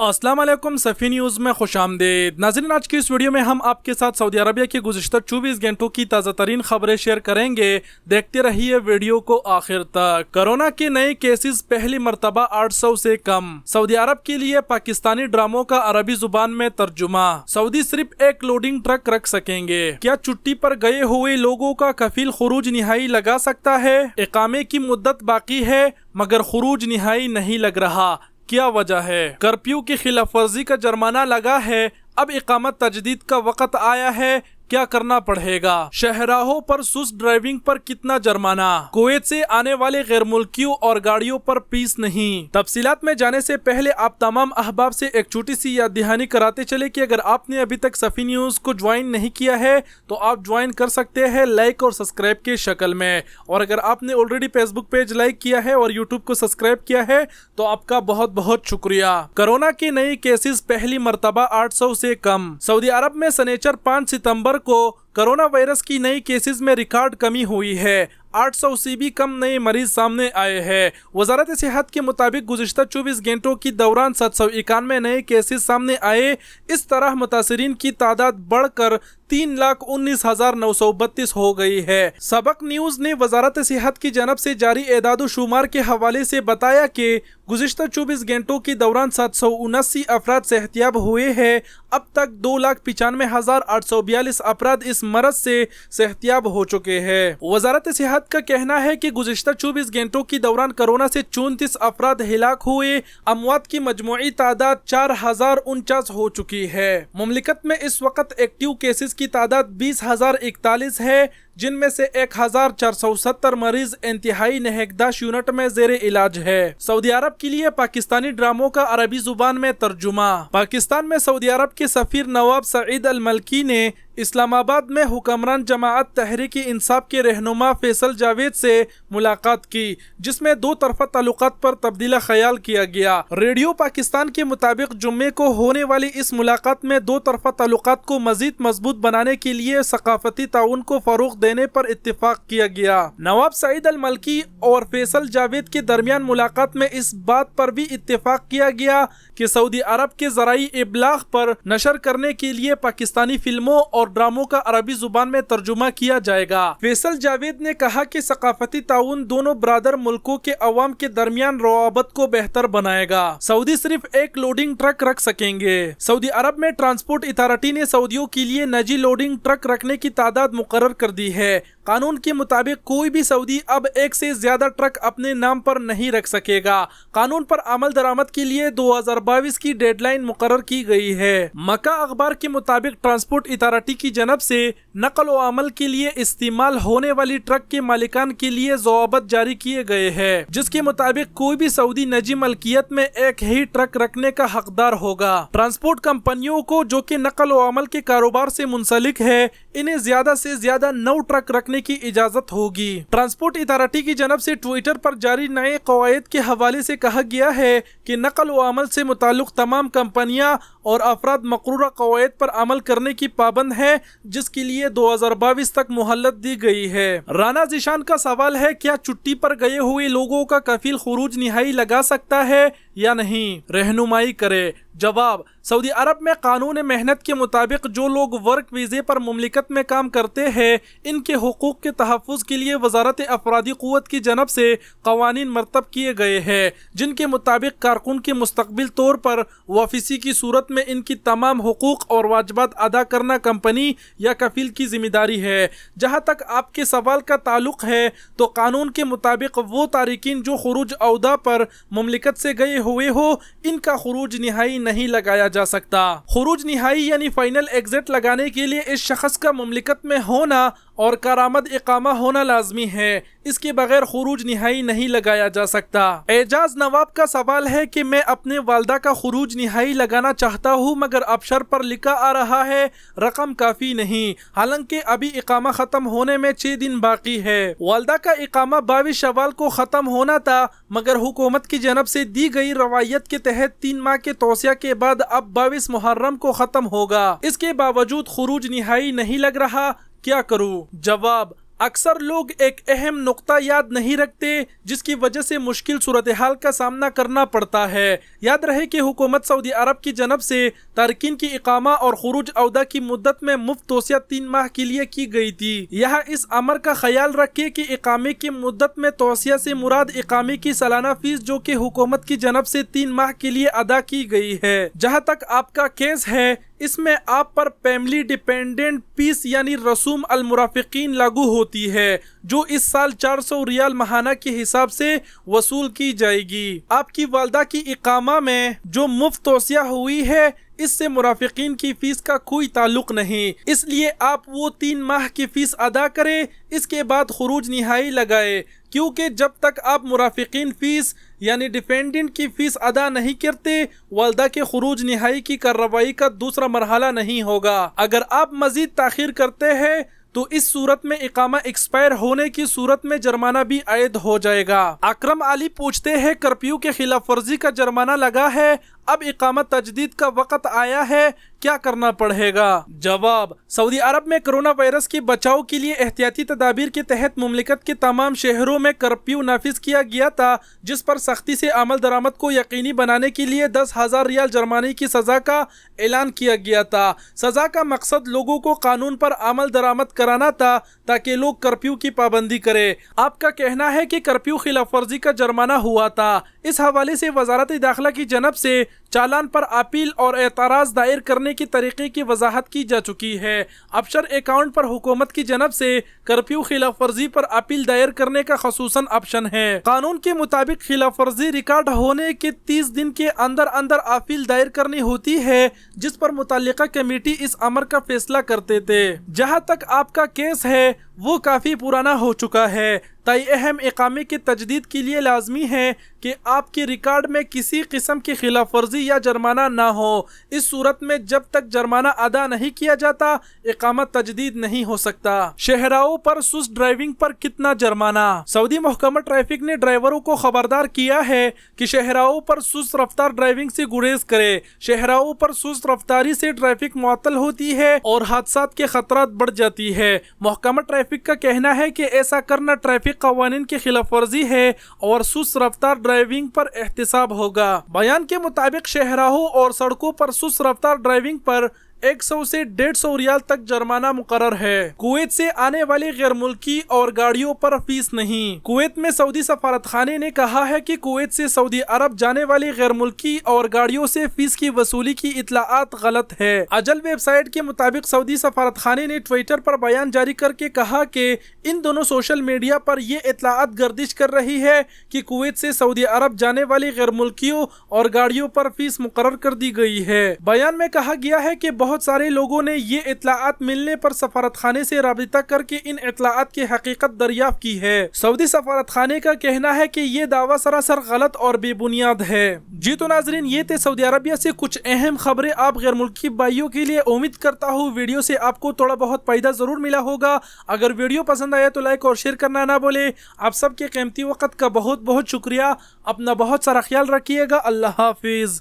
السلام علیکم، صفی نیوز میں خوش آمدید ناظرین۔ آج کی اس ویڈیو میں ہم آپ کے ساتھ سعودی عربیہ کے گزشتہ 24 گھنٹوں کی تازہ ترین خبریں شیئر کریں گے۔ دیکھتے رہیے ویڈیو کو آخر تک۔ کورونا کے نئے کیسز پہلی مرتبہ 800 سے کم۔ سعودی عرب کے لیے پاکستانی ڈراموں کا عربی زبان میں ترجمہ۔ سعودی صرف ایک لوڈنگ ٹرک رکھ سکیں گے۔ کیا چھٹی پر گئے ہوئے لوگوں کا کفیل خروج نہائی لگا سکتا ہے؟ اقامے کی مدت باقی ہے مگر خروج نہائی نہیں لگ رہا۔ کیا وجہ ہے؟ کرفیو کی خلاف ورزی کا جرمانہ لگا ہے، اب اقامت تجدید کا وقت آیا ہے، کیا کرنا پڑے گا؟ شاہراہوں پر سست ڈرائیونگ پر کتنا جرمانہ؟ کویت سے آنے والے غیر ملکیوں اور گاڑیوں پر فیس نہیں۔ تفصیلات میں جانے سے پہلے آپ تمام احباب سے ایک چھوٹی سی یاد دہانی کراتے چلے کہ اگر آپ نے ابھی تک صفی نیوز کو جوائن نہیں کیا ہے تو آپ جوائن کر سکتے ہیں لائک اور سبسکرائب کے شکل میں، اور اگر آپ نے آلریڈی فیس بک پیج لائک کیا ہے اور یوٹیوب کو سبسکرائب کیا ہے تو آپ کا بہت بہت شکریہ۔ کورونا کے نئے کیسز پہلی مرتبہ 800 سے کم۔ سعودی عرب میں سنیچر 5 ستمبر کو کرونا وائرس کی نئی کیسز میں ریکارڈ کمی ہوئی ہے۔ 800 سے بھی کم نئے مریض سامنے آئے ہیں۔ وزارت صحت کے مطابق گزشتہ 24 گھنٹوں کے دوران 791 نئے کیسز سامنے آئے۔ اس طرح متاثرین کی تعداد بڑھ کر 3,19,932 ہو گئی ہے۔ سبق نیوز نے وزارت صحت کی جانب سے جاری اعداد و شمار کے حوالے سے بتایا کہ گزشتہ 24 گھنٹوں کے دوران 779 افراد صحتیاب ہوئے ہیں۔ اب تک 2,95,842 افراد اس مرض سے صحتیاب ہو چکے ہیں۔ وزارت صحت کا کہنا ہے کہ گزشتہ 24 گھنٹوں کے دوران کورونا سے 34 افراد ہلاک ہوئے۔ اموات کی مجموعی تعداد 4,049 ہو چکی ہے۔ مملکت میں اس وقت ایکٹیو کیسز کی تعداد 20,041 ہے، جن میں سے 1,470 مریض انتہائی نگہداشت یونٹ میں زیر علاج ہے۔ سعودی عرب کے لیے پاکستانی ڈراموں کا عربی زبان میں ترجمہ۔ پاکستان میں سعودی عرب کے سفیر نواب سعید الملکی نے اسلام آباد میں حکمران جماعت تحریک انصاف کے رہنما فیصل جاوید سے ملاقات کی، جس میں دو طرفہ تعلقات پر تبادلہ خیال کیا گیا۔ ریڈیو پاکستان کے مطابق جمعے کو ہونے والی اس ملاقات میں دو طرفہ تعلقات کو مزید مضبوط بنانے کے لیے ثقافتی تعاون کو فروغ دینے پر اتفاق کیا گیا۔ نواب سعید الملکی اور فیصل جاوید کے درمیان ملاقات میں اس بات پر بھی اتفاق کیا گیا کہ سعودی عرب کے ذرائع ابلاغ پر نشر کرنے کے لیے پاکستانی فلموں اور ڈراموں کا عربی زبان میں ترجمہ کیا جائے گا۔ فیصل جاوید نے کہا کہ ثقافتی تعاون دونوں برادر ملکوں کے عوام کے درمیان روابط کو بہتر بنائے گا۔ سعودی صرف ایک لوڈنگ ٹرک رکھ سکیں گے۔ سعودی عرب میں ٹرانسپورٹ اتھارٹی نے سعودیوں کے لیے نجی لوڈنگ ٹرک رکھنے کی تعداد مقرر کر دی ہے۔ قانون کے مطابق کوئی بھی سعودی اب ایک سے زیادہ ٹرک اپنے نام پر نہیں رکھ سکے گا۔ قانون پر عمل درآمد کے لیے 2022 کی ڈیڈ لائن مقرر کی گئی ہے۔ مکہ اخبار کے مطابق ٹرانسپورٹ اتھارٹی کی جانب سے نقل و حمل کے لیے استعمال ہونے والی ٹرک کے مالکان کے لیے ضوابط جاری کیے گئے ہیں، جس کے مطابق کوئی بھی سعودی نجی ملکیت میں ایک ہی ٹرک رکھنے کا حقدار ہوگا۔ ٹرانسپورٹ کمپنیوں کو جو کہ نقل و حمل کے کاروبار سے منسلک ہے، انہیں زیادہ سے زیادہ 9 ٹرک رکھنے کی اجازت ہوگی۔ ٹرانسپورٹ اتھارٹی کی جانب سے ٹویٹر پر جاری نئے قواعد کے حوالے سے کہا گیا ہے کہ نقل و حمل سے متعلق تمام کمپنیاں اور افراد مقررہ قواعد پر عمل کرنے کی پابند ہیں، جس کے لیے 2022 تک مہلت دی گئی ہے۔ رانا ذیشان کا سوال ہے، کیا چھٹی پر گئے ہوئے لوگوں کا کفیل خروج نہائی لگا سکتا ہے یا نہیں؟ رہنمائی کرے۔ جواب: سعودی عرب میں قانون محنت کے مطابق جو لوگ ورک ویزے پر مملکت میں کام کرتے ہیں، ان کے حقوق کے تحفظ کے لیے وزارت افرادی قوت کی جانب سے قوانین مرتب کیے گئے ہیں، جن کے مطابق کارکن کے مستقبل طور پر واپسی کی صورت میں ان کی تمام حقوق اور واجبات ادا کرنا کمپنی یا کفیل کی ذمہ داری ہے۔ جہاں تک آپ کے سوال کا تعلق ہے تو قانون کے مطابق وہ تارکین جو خروج عہدہ پر مملکت سے گئے ہوئے ہو، ان کا خروج نہائی نہیں لگایا جا سکتا۔ خروج نہائی یعنی فائنل ایگزٹ لگانے کے لیے اس شخص کا مملکت میں ہونا اور کارآمد اقامہ ہونا لازمی ہے، اس کے بغیر خروج نہائی نہیں لگایا جا سکتا۔ اعجاز نواب کا سوال ہے کہ میں اپنے والدہ کا خروج نہائی لگانا چاہتا ہوں مگر ابشر پر لکھا آ رہا ہے رقم کافی نہیں، حالانکہ ابھی اقامہ ختم ہونے میں 6 دن باقی ہے۔ والدہ کا اقامہ 22 شوال کو ختم ہونا تھا مگر حکومت کی جانب سے دی گئی روایت کے تحت 3 ماہ کے توسیع کے بعد اب 22 محرم کو ختم ہوگا۔ اس کے باوجود خروج نہائی نہیں لگ رہا، کیا کروں؟ جواب: اکثر لوگ ایک اہم نقطہ یاد نہیں رکھتے جس کی وجہ سے مشکل صورتحال کا سامنا کرنا پڑتا ہے۔ یاد رہے کہ حکومت سعودی عرب کی جانب سے تارکین کی اقامہ اور خروج عودہ کی مدت میں مفت توسیع 3 ماہ کے لیے کی گئی تھی۔ یہاں اس امر کا خیال رکھیں کہ اقامے کی مدت میں توسیع سے مراد اقامے کی سالانہ فیس جو کہ حکومت کی جانب سے 3 ماہ کے لیے ادا کی گئی ہے۔ جہاں تک آپ کا کیس ہے اس میں آپ پر فیملی ڈیپینڈنٹ فیس یعنی رسوم المرافقین لاگو ہوتی ہے جو اس سال 400 ریال ماہانہ کے حساب سے وصول کی جائے گی۔ آپ کی والدہ کی اقامہ میں جو مفت توسیع ہوئی ہے اس سے مرافقین کی فیس کا کوئی تعلق نہیں، اس لیے آپ وہ 3 ماہ کی فیس ادا کریں، اس کے بعد خروج نہائی لگائے، کیونکہ جب تک آپ مرافقین فیس یعنی ڈیپینڈنٹ کی فیس ادا نہیں کرتے والدہ کے خروج نہائی کی کارروائی کا دوسرا مرحلہ نہیں ہوگا۔ اگر آپ مزید تاخیر کرتے ہیں تو اس صورت میں اقامہ ایکسپائر ہونے کی صورت میں جرمانہ بھی عائد ہو جائے گا۔ اکرم علی پوچھتے ہیں کرفیو کے خلاف ورزی کا جرمانہ لگا ہے، اب اقامہ تجدید کا وقت آیا ہے، کیا کرنا پڑے گا؟ جواب: سعودی عرب میں کرونا وائرس کے بچاؤ کے لیے احتیاطی تدابیر کے تحت مملکت کے تمام شہروں میں کرفیو نافذ کیا گیا تھا، جس پر سختی سے عمل درآمد کو یقینی بنانے کے لیے 10,000 ریال جرمانے کی سزا کا اعلان کیا گیا تھا۔ سزا کا مقصد لوگوں کو قانون پر عمل درآمد کرانا تھا تاکہ لوگ کرفیو کی پابندی کریں۔ آپ کا کہنا ہے کہ کرفیو خلاف ورزی کا جرمانہ ہوا تھا۔ اس حوالے سے وزارت داخلہ کی جانب سے چالان پر اپیل اور اعتراض دائر کرنے کے طریقے کی وضاحت کی جا چکی ہے۔ آفشور اکاؤنٹ پر حکومت کی جانب سے کرفیو خلاف ورزی پر اپیل دائر کرنے کا خصوصاً آپشن ہے۔ قانون کے مطابق خلاف ورزی ریکارڈ ہونے کے 30 دن کے اندر اپیل دائر کرنی ہوتی ہے، جس پر متعلقہ کمیٹی اس امر کا فیصلہ کرتے تھے۔ جہاں تک آپ کا کیس ہے وہ کافی پرانا ہو چکا ہے، تائی اہم اقامے کی تجدید کے لیے لازمی ہے کہ آپ کے ریکارڈ میں کسی قسم کی خلاف ورزی یا جرمانہ نہ ہو۔ اس صورت میں جب تک جرمانہ ادا نہیں کیا جاتا اقامہ تجدید نہیں ہو سکتا۔ شہراؤں پر سست ڈرائیونگ پر کتنا جرمانہ؟ سعودی محکمہ ٹریفک نے ڈرائیوروں کو خبردار کیا ہے کہ شہراؤں پر سست رفتار ڈرائیونگ سے گریز کرے۔ شہراؤں پر سست رفتاری سے ٹریفک معطل ہوتی ہے اور حادثات کے خطرات بڑھ جاتی ہے۔ محکمہ ٹریفک کا کہنا ہے کہ ایسا کرنا ٹریفک قوانین کی خلاف ورزی ہے اور سست رفتار ڈرائیونگ پر احتساب ہوگا۔ بیان کے مطابق شہراہوں اور سڑکوں پر سست رفتار ڈرائیونگ پر 100 سے 150 ریال تک جرمانہ مقرر ہے۔ کویت سے آنے والے غیر ملکی اور گاڑیوں پر فیس نہیں۔ کویت میں سعودی سفارت خانے نے کہا ہے کہ کویت سے سعودی عرب جانے والے غیر ملکی اور گاڑیوں سے فیس کی وصولی کی اطلاعات غلط ہے۔ اجل ویب سائٹ کے مطابق سعودی سفارت خانے نے ٹویٹر پر بیان جاری کر کے کہا کہ ان دونوں سوشل میڈیا پر یہ اطلاعات گردش کر رہی ہے کہ کویت سے سعودی عرب جانے والے غیر ملکیوں اور گاڑیوں پر فیس مقرر کر دی گئی ہے۔ بیان میں کہا گیا ہے کہ بہت سارے لوگوں نے یہ اطلاعات ملنے پر سفارت خانے سے رابطہ کر کے ان اطلاعات کی حقیقت دریافت کی ہے۔ سعودی سفارت خانے کا کہنا ہے کہ یہ دعویٰ سراسر غلط اور بے بنیاد ہے۔ جی تو ناظرین، یہ تھے سعودی عربیہ سے کچھ اہم خبریں آپ غیر ملکی بھائیوں کے لیے۔ امید کرتا ہوں ویڈیو سے آپ کو تھوڑا بہت فائدہ ضرور ملا ہوگا۔ اگر ویڈیو پسند آیا تو لائک اور شیئر کرنا نہ بھولیں۔ آپ سب کے قیمتی وقت کا بہت بہت شکریہ۔ اپنا بہت سارا خیال رکھیے گا۔ اللہ حافظ۔